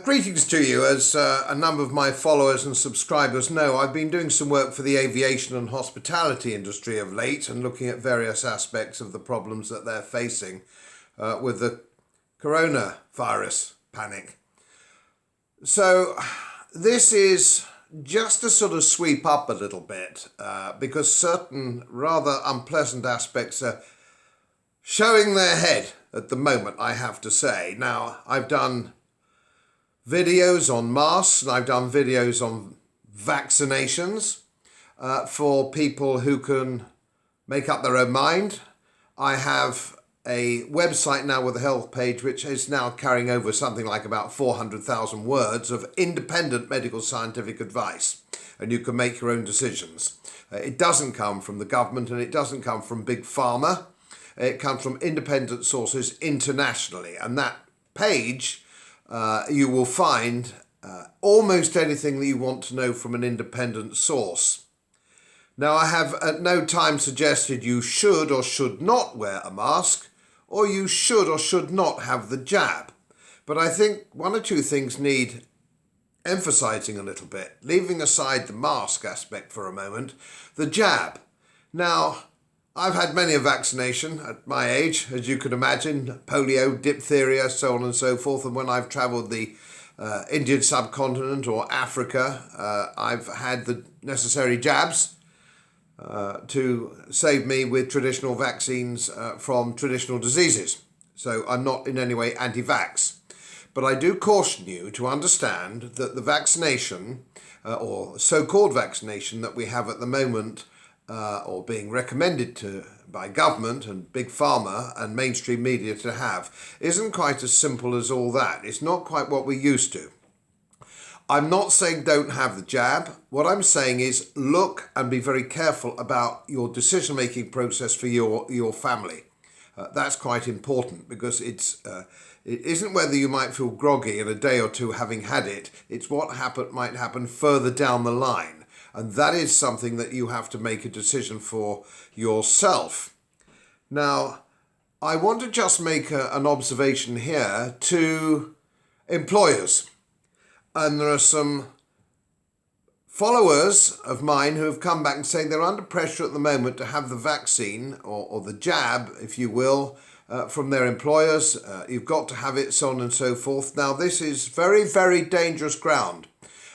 Greetings to you. As a number of my followers and subscribers know, I've been doing some work for the aviation and hospitality industry of late and looking at various aspects of the problems that they're facing with the coronavirus panic. So this is just to sort of sweep up a little bit because certain rather unpleasant aspects are showing their head at the moment, I have to say. Now, I've done videos on masks and I've done videos on vaccinations for people who can make up their own mind. I have a website now with a health page which is now carrying over something like about 400,000 words of independent medical scientific advice, and you can make your own decisions. It doesn't come from the government and it doesn't come from big pharma. It comes from independent sources internationally, and that page you will find almost anything that you want to know from an independent source. Now, I have at no time suggested you should or should not wear a mask, or you should or should not have the jab. But I think one or two things need emphasising a little bit, leaving aside the mask aspect for a moment. The jab. Now, I've had many a vaccination at my age, as you can imagine, polio, diphtheria, so on and so forth. And when I've travelled the Indian subcontinent or Africa, I've had the necessary jabs to save me with traditional vaccines from traditional diseases. So I'm not in any way anti-vax. But I do caution you to understand that the vaccination, or so-called vaccination that we have at the moment, or being recommended to by government and big pharma and mainstream media to have, isn't quite as simple as all that. It's not quite what we're used to. I'm not saying don't have the jab. What I'm saying is look and be very careful about your decision-making process for your family. That's quite important because it isn't whether you might feel groggy in a day or two having had it. It's what might happen further down the line. And that is something that you have to make a decision for yourself. Now, I want to just make an observation here to employers. And there are some followers of mine who have come back and saying they're under pressure at the moment to have the vaccine or the jab, if you will, from their employers. You've got to have it, so on and so forth. Now, this is very, very dangerous ground.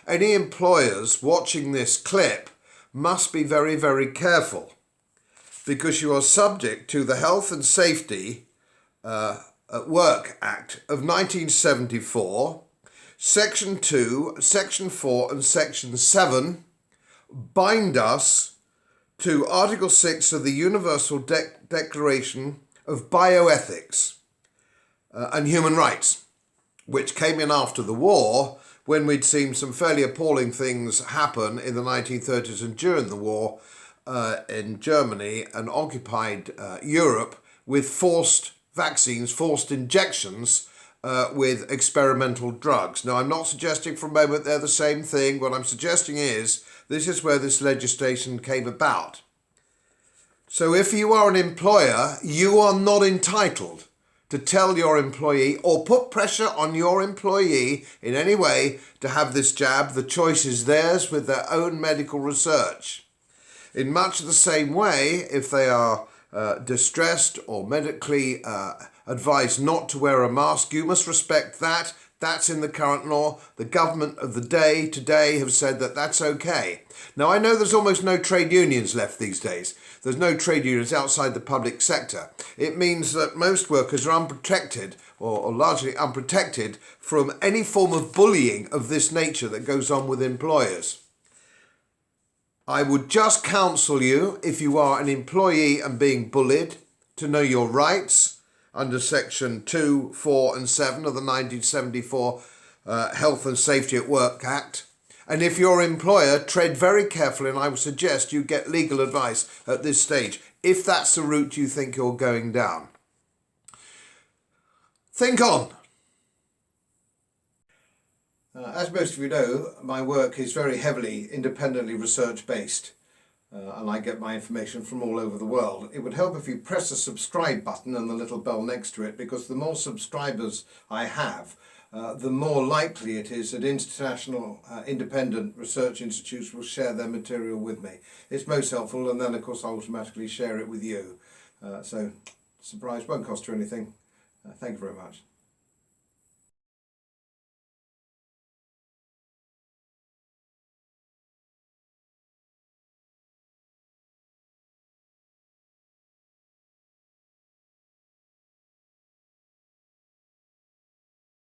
Any employers watching this clip must be very, very careful because you are subject to the Health and Safety at Work Act of 1974, Section 2, Section 4 and Section 7 bind us to Article 6 of the Universal Declaration of Bioethics and Human Rights, which came in after the war, when we'd seen some fairly appalling things happen in the 1930s and during the war in Germany and occupied Europe with forced vaccines, forced injections with experimental drugs. Now, I'm not suggesting for a moment they're the same thing. What I'm suggesting is this is where this legislation came about. So if you are an employer, you are not entitled to tell your employee or put pressure on your employee in any way to have this jab. The choice is theirs with their own medical research. In much the same way, if they are distressed or medically advised not to wear a mask, you must respect that. That's in the current law. The government of the day today have said that that's okay. Now, I know there's almost no trade unions left these days. There's no trade unions outside the public sector. It means that most workers are unprotected or largely unprotected from any form of bullying of this nature that goes on with employers. I would just counsel you, if you are an employee and being bullied, to know your rights under Section 2, 4 and 7 of the 1974 Health and Safety at Work Act. And if your employer, tread very carefully, and I would suggest you get legal advice at this stage, if that's the route you think you're going down. Think on. As most of you know, my work is very heavily independently research-based. And I get my information from all over the world. It would help if you press the subscribe button and the little bell next to it, because the more subscribers I have, the more likely it is that international independent research institutes will share their material with me. It's most helpful, and then of course I automatically share it with you. So surprise, won't cost you anything. Thank you very much.